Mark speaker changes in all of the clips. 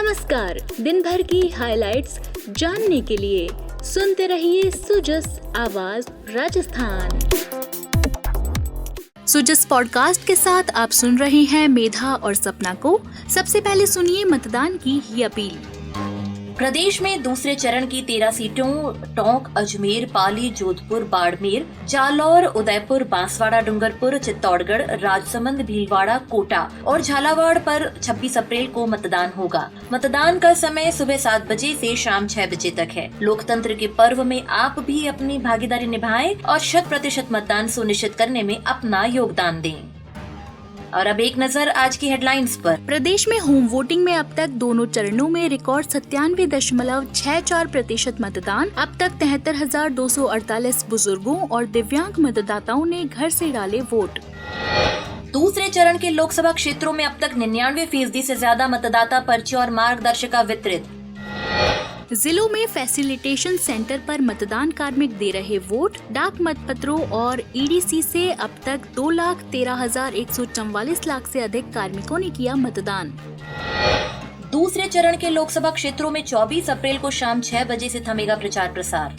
Speaker 1: नमस्कार। दिन भर की हाइलाइट्स जानने के लिए सुनते रहिए सुजस आवाज राजस्थान। सुजस पॉडकास्ट के साथ आप सुन रहे हैं मेधा और सपना को। सबसे पहले सुनिए मतदान की ये अपील।
Speaker 2: प्रदेश में दूसरे चरण की 13 सीटों टोंक, अजमेर, पाली, जोधपुर, बाड़मेर, जालौर, उदयपुर, बांसवाड़ा, डूंगरपुर, चित्तौड़गढ़, राजसमंद, भीलवाड़ा, कोटा और झालावाड़ पर 26 अप्रैल को मतदान होगा। मतदान का समय सुबह 7 बजे से शाम 6 बजे तक है। लोकतंत्र के पर्व में आप भी अपनी भागीदारी निभाएं और 100% मतदान सुनिश्चित करने में अपना योगदान दें। और अब एक नजर आज की हेडलाइंस पर।
Speaker 1: प्रदेश में होम वोटिंग में अब तक दोनों चरणों में रिकॉर्ड 97.64% मतदान। अब तक 73,248 बुजुर्गों और दिव्यांग मतदाताओं ने घर से डाले वोट।
Speaker 2: दूसरे चरण के लोकसभा क्षेत्रों में अब तक 99% से ज्यादा मतदाता पर्ची और मार्गदर्शिका वितरित।
Speaker 1: जिलों में फैसिलिटेशन सेंटर पर मतदान कार्मिक दे रहे वोट। डाक मतपत्रों और ईडीसी से अब तक 2,13,144 लाख से अधिक कार्मिकों ने किया मतदान।
Speaker 2: दूसरे चरण के लोकसभा क्षेत्रों में 24 अप्रैल को शाम 6 बजे से थमेगा प्रचार प्रसार।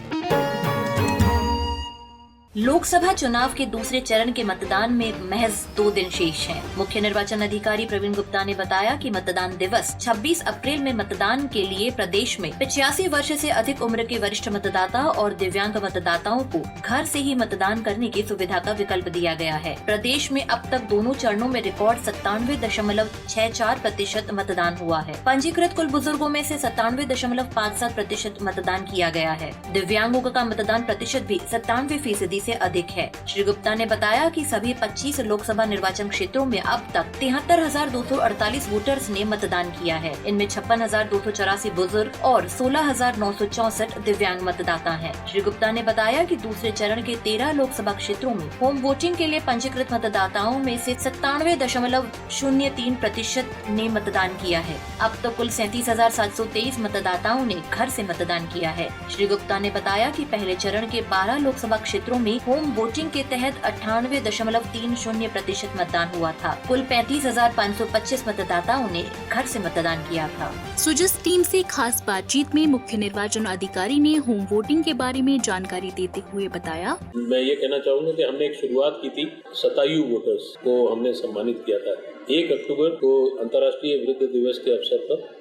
Speaker 2: लोकसभा चुनाव के दूसरे चरण के मतदान में महज 2 दिन शेष हैं। मुख्य निर्वाचन अधिकारी प्रवीण गुप्ता ने बताया कि मतदान दिवस 26 अप्रैल में मतदान के लिए प्रदेश में 85 वर्ष से अधिक उम्र के वरिष्ठ मतदाता और दिव्यांग मतदाताओं को घर से ही मतदान करने की सुविधा का विकल्प दिया गया है। प्रदेश में अब तक दोनों चरणों में रिकॉर्ड 97.64% मतदान हुआ है। पंजीकृत कुल बुजुर्गों में से 97.57% मतदान किया गया है। दिव्यांगों का मतदान प्रतिशत भी 97% से अधिक है। श्री गुप्ता ने बताया कि सभी 25 लोकसभा निर्वाचन क्षेत्रों में अब तक 73,248 वोटर्स ने मतदान किया है। इनमें 56,284 बुजुर्ग और 16,964 दिव्यांग मतदाता हैं। श्री गुप्ता ने बताया कि दूसरे चरण के 13 लोकसभा क्षेत्रों में होम वोटिंग के लिए पंजीकृत मतदाताओं में से 97.03% ने मतदान किया है। अब तक कुल 37,723 मतदाताओं ने घर से मतदान किया है। श्री गुप्ता ने बताया कि पहले चरण के 12 लोकसभा क्षेत्रों में होम वोटिंग के तहत 98.30% मतदान हुआ था। कुल 35,525 मतदाताओं ने घर से मतदान किया था।
Speaker 1: सुजस टीम से खास बातचीत में मुख्य निर्वाचन अधिकारी ने होम वोटिंग के बारे में जानकारी देते हुए बताया।
Speaker 3: मैं ये कहना चाहूँगा कि हमने एक शुरुआत की थी, शतायु वोटर्स को हमने सम्मानित किया था। 1 अक्टूबर को अंतर्राष्ट्रीय वृद्ध दिवस के अवसर पर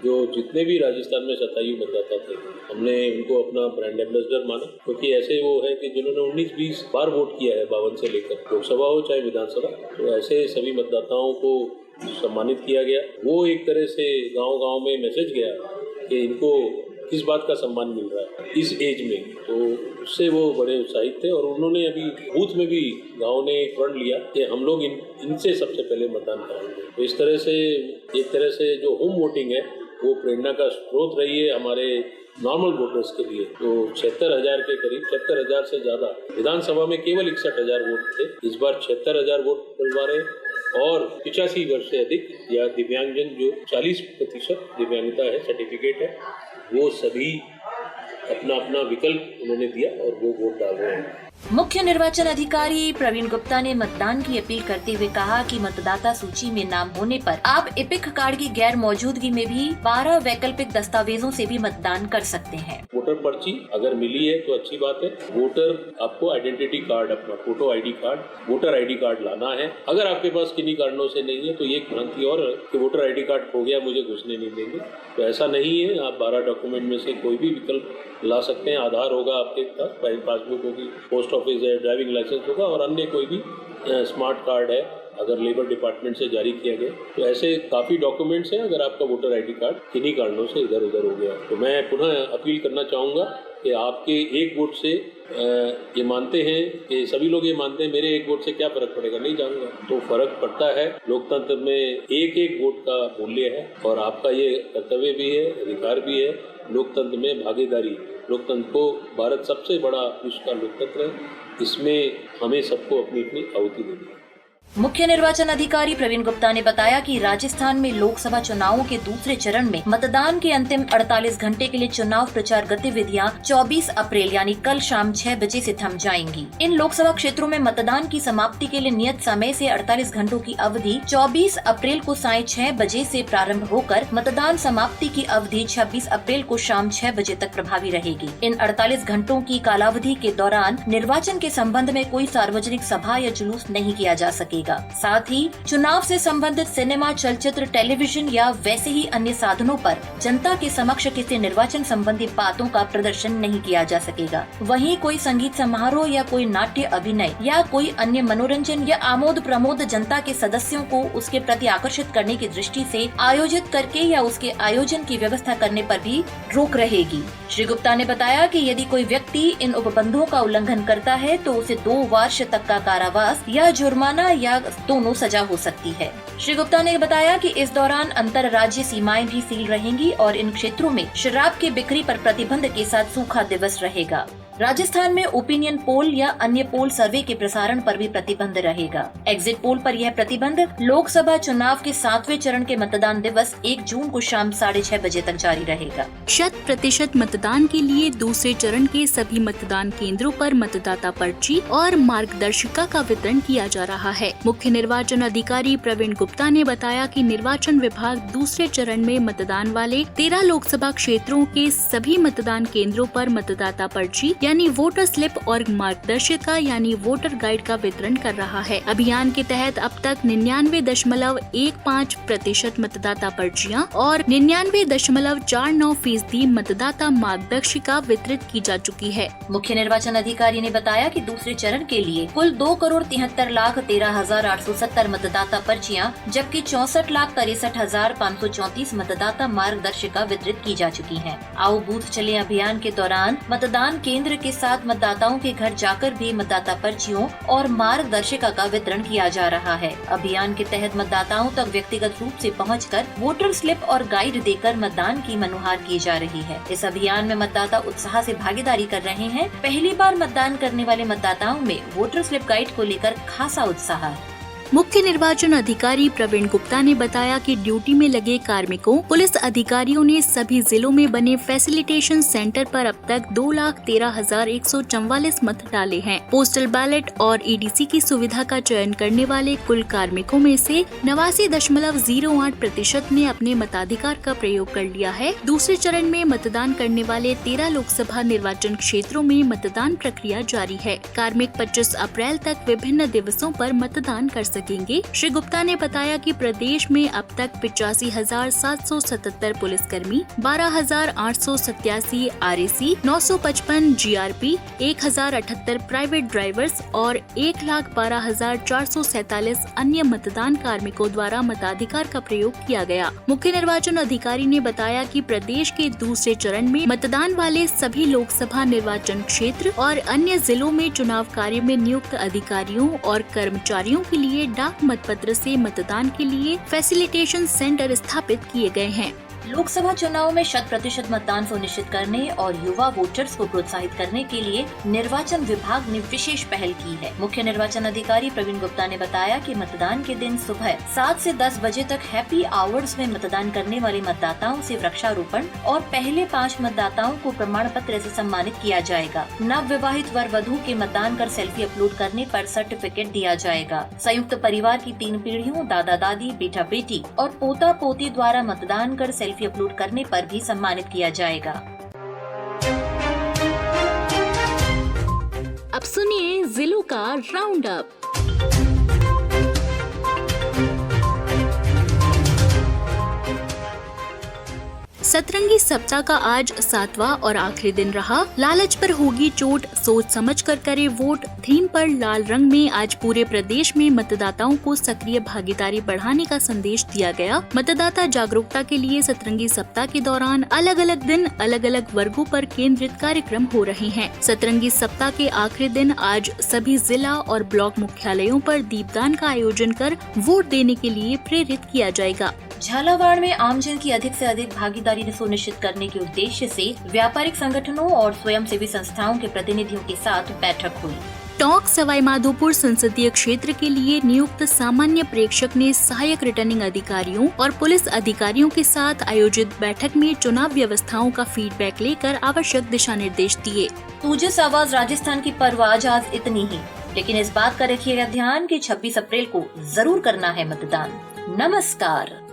Speaker 3: जो जितने भी राजस्थान में शतायु मतदाता थे, हमने उनको अपना ब्रांड एम्बेसडर माना, क्योंकि ऐसे वो है कि जिन्होंने 19-20 बार वोट किया है 52 से लेकर, लोकसभा हो चाहे विधानसभा, तो ऐसे सभी मतदाताओं को सम्मानित किया गया। वो एक तरह से गांव-गांव में मैसेज गया कि इनको किस बात का सम्मान मिल रहा है इस एज में, तो उससे वो बड़े उत्साहित थे। और उन्होंने अभी बूथ में भी गाँव ने प्रण लिया कि हम लोग इनसे सबसे पहले मतदान कराएंगे। तो इस तरह से एक तरह से जो होम वोटिंग है वो प्रेरणा का स्रोत रही है हमारे नॉर्मल वोटर्स के लिए। तो 76,000 के करीब, 76,000 से ज्यादा, विधानसभा में केवल 61,000 वोट थे, इस बार 76,000 वोट डलवा रहे। और 85 वर्ष से अधिक या दिव्यांगजन जो 40% दिव्यांगता है, सर्टिफिकेट है, वो सभी अपना अपना विकल्प उन्होंने दिया और वो वोट डाल रहे हैं।
Speaker 2: मुख्य निर्वाचन अधिकारी प्रवीण गुप्ता ने मतदान की अपील करते हुए कहा कि मतदाता सूची में नाम होने पर आप एपिक कार्ड की गैर मौजूदगी में भी 12 वैकल्पिक दस्तावेजों से भी मतदान कर सकते हैं।
Speaker 3: वोटर पर्ची अगर मिली है तो अच्छी बात है। वोटर आपको आइडेंटिटी कार्ड, अपना photo ID card, voter ID card लाना है। अगर आपके पास किन्हीं कारणों से नहीं है तो ये भ्रांति और कि वोटर आईडी कार्ड खो गया, मुझे घुसने नहीं देंगे, तो ऐसा नहीं है। आप 12 डॉक्यूमेंट में से कोई भी विकल्प ला सकते हैं। आधार होगा आपके पास, पासबुक होगी, पोस्ट ऑफिस है, ड्राइविंग लाइसेंस होगा और अन्य कोई भी स्मार्ट कार्ड है अगर लेबर डिपार्टमेंट से जारी किया गया, तो ऐसे काफ़ी डॉक्यूमेंट्स हैं। अगर आपका वोटर आईडी कार्ड किन्हीं कारणों से इधर उधर हो गया, तो मैं पुनः अपील करना चाहूँगा कि आपके एक वोट से ये मानते हैं कि सभी लोग ये मानते हैं मेरे एक वोट से क्या फ़र्क पड़ेगा, नहीं जाऊँगा, तो फ़र्क पड़ता है। लोकतंत्र में एक एक वोट का मूल्य है और आपका ये कर्तव्य भी है, अधिकार भी है। लोकतंत्र में भागीदारी, लोकतंत्र को भारत सबसे बड़ा विश्व का लोकतंत्र है, इसमें हमें सबको अपनी अपनी आहुति देनी है।
Speaker 2: मुख्य निर्वाचन अधिकारी प्रवीण गुप्ता ने बताया कि राजस्थान में लोकसभा चुनावों के दूसरे चरण में मतदान के अंतिम 48 घंटे के लिए चुनाव प्रचार गतिविधियां 24 अप्रैल यानी कल शाम 6 बजे से थम जाएंगी। इन लोकसभा क्षेत्रों में मतदान की समाप्ति के लिए नियत समय से 48 घंटों की अवधि 24 अप्रैल को साय 6 बजे से प्रारंभ होकर मतदान समाप्ति की अवधि 26 अप्रैल को शाम 6 बजे तक प्रभावी रहेगी। इन 48 घंटों की कालावधि के दौरान निर्वाचन के संबंध में कोई सार्वजनिक सभा या जुलूस नहीं किया जा सकेगा। साथ ही चुनाव से संबंधित सिनेमा, चलचित्र, टेलीविजन या वैसे ही अन्य साधनों पर जनता के समक्ष किसी निर्वाचन संबंधी बातों का प्रदर्शन नहीं किया जा सकेगा। वहीं कोई संगीत समारोह या कोई नाट्य अभिनय या कोई अन्य मनोरंजन या आमोद प्रमोद जनता के सदस्यों को उसके प्रति आकर्षित करने की दृष्टि से आयोजित करके या उसके आयोजन की व्यवस्था करने पर भी रोक रहेगी। श्री गुप्ता ने बताया कि यदि कोई व्यक्ति इन उपबंधों का उल्लंघन करता है तो उसे 2 वर्ष तक का कारावास या जुर्माना या दोनों सजा हो सकती है। श्री गुप्ता ने बताया कि इस दौरान अंतर्राज्य सीमाएं भी सील रहेंगी और इन क्षेत्रों में शराब की बिक्री पर प्रतिबंध के साथ सूखा दिवस रहेगा। राजस्थान में ओपिनियन पोल या अन्य पोल सर्वे के प्रसारण पर भी प्रतिबंध रहेगा। एग्जिट पोल पर यह प्रतिबंध लोकसभा चुनाव के 7वें चरण के मतदान दिवस 1 जून को शाम 6:30 बजे तक जारी रहेगा।
Speaker 1: 100% मतदान के लिए दूसरे चरण के सभी मतदान केंद्रों पर मतदाता पर्ची और मार्गदर्शिका का वितरण किया जा रहा है। मुख्य निर्वाचन अधिकारी प्रवीण गुप्ता ने बताया कि निर्वाचन विभाग दूसरे चरण में मतदान वाले 13 लोकसभा क्षेत्रों के सभी मतदान केंद्रों पर मतदाता पर्ची यानी वोटर स्लिप और मार्गदर्शिका यानी वोटर गाइड का वितरण कर रहा है। अभियान के तहत अब तक 99.15% मतदाता पर्चियां और 99.49% मतदाता मार्गदर्शिका वितरित की जा चुकी है।
Speaker 2: मुख्य निर्वाचन अधिकारी ने बताया कि दूसरे चरण के लिए कुल 2,73,13,870 मतदाता पर्चियां जबकि 64,63,534 मतदाता मार्गदर्शिका वितरित की जा चुकी हैं। आओ बूथ चले अभियान के दौरान मतदान केंद्र के साथ मतदाताओं के घर जाकर भी मतदाता पर्चियों और मार्गदर्शिका का वितरण किया जा रहा है। अभियान के तहत मतदाताओं तक व्यक्तिगत रूप से पहुंचकर वोटर स्लिप और गाइड देकर मतदान की मनुहार की जा रही है। इस अभियान में मतदाता उत्साह से भागीदारी कर रहे हैं। पहली बार मतदान करने वाले मतदाताओं में वोटर स्लिप गाइड को लेकर खासा उत्साह है।
Speaker 1: मुख्य निर्वाचन अधिकारी प्रवीण गुप्ता ने बताया कि ड्यूटी में लगे कार्मिकों, पुलिस अधिकारियों ने सभी जिलों में बने फैसिलिटेशन सेंटर पर अब तक 2,13,144 मत डाले हैं। पोस्टल बैलेट और ईडीसी की सुविधा का चयन करने वाले कुल कार्मिकों में से 89.08% ने अपने मताधिकार का प्रयोग कर लिया है। दूसरे चरण में मतदान करने वाले 13 लोकसभा निर्वाचन क्षेत्रों में मतदान प्रक्रिया जारी है। कार्मिक 25 अप्रैल तक विभिन्न दिवसों पर मतदान कर सकेंगे। श्री गुप्ता ने बताया कि प्रदेश में अब तक 85,777 पुलिसकर्मी, 12,887 आरएसी, 955 जीआरपी, 1,078 प्राइवेट ड्राइवर्स और 1,12,447 अन्य मतदान कार्मिकों द्वारा मताधिकार का प्रयोग किया गया। मुख्य निर्वाचन अधिकारी ने बताया कि प्रदेश के दूसरे चरण में मतदान वाले सभी लोकसभा निर्वाचन क्षेत्र और अन्य जिलों में चुनाव कार्य में नियुक्त अधिकारियों और कर्मचारियों के लिए डाक मतपत्र से मतदान के लिए फैसिलिटेशन सेंटर स्थापित किए गए हैं।
Speaker 2: लोकसभा चुनाव में 100% मतदान सुनिश्चित करने और युवा वोटर्स को प्रोत्साहित करने के लिए निर्वाचन विभाग ने विशेष पहल की है। मुख्य निर्वाचन अधिकारी प्रवीण गुप्ता ने बताया कि मतदान के दिन सुबह 7 से 10 बजे तक हैप्पी आवर्स में मतदान करने वाले मतदाताओं से वृक्षारोपण और पहले 5 मतदाताओं को प्रमाण पत्र से सम्मानित किया जाएगा। नव विवाहित वर वधू के मतदान कर सेल्फी अपलोड करने पर सर्टिफिकेट दिया जाएगा। संयुक्त परिवार की 3 पीढ़ियों दादा दादी, बेटा बेटी और पोता पोती द्वारा मतदान कर सेल्फी अपलोड करने पर भी सम्मानित किया जाएगा।
Speaker 1: अब सुनिए जिलों का राउंड अप। सतरंगी सप्ताह का आज 7वां और आखिरी दिन रहा। लालच पर होगी चोट, सोच समझ कर करे वोट थीम पर लाल रंग में आज पूरे प्रदेश में मतदाताओं को सक्रिय भागीदारी बढ़ाने का संदेश दिया गया। मतदाता जागरूकता के लिए सतरंगी सप्ताह के दौरान अलग अलग दिन अलग अलग वर्गों पर केंद्रित कार्यक्रम हो रहे हैं। सतरंगी सप्ताह के आखिरी दिन आज सभी जिला और ब्लॉक मुख्यालयों पर दीपदान का आयोजन कर वोट देने के लिए प्रेरित किया जाएगा।
Speaker 2: झालावाड़ में आमजन की अधिक से अधिक भागीदारी सुनिश्चित करने के उद्देश्य से व्यापारिक संगठनों और स्वयंसेवी संस्थाओं के प्रतिनिधियों के साथ बैठक हुई।
Speaker 1: टोंक सवाईमाधोपुर संसदीय क्षेत्र के लिए नियुक्त सामान्य प्रेक्षक ने सहायक रिटर्निंग अधिकारियों और पुलिस अधिकारियों के साथ आयोजित बैठक में चुनाव व्यवस्थाओं का फीडबैक लेकर आवश्यक दिशा निर्देश दिए।
Speaker 2: तुझस आवाज राजस्थान की परवाज आज इतनी ही, लेकिन इस बात का रखिएगा ध्यान कि 26 अप्रैल को जरूर करना है मतदान। नमस्कार।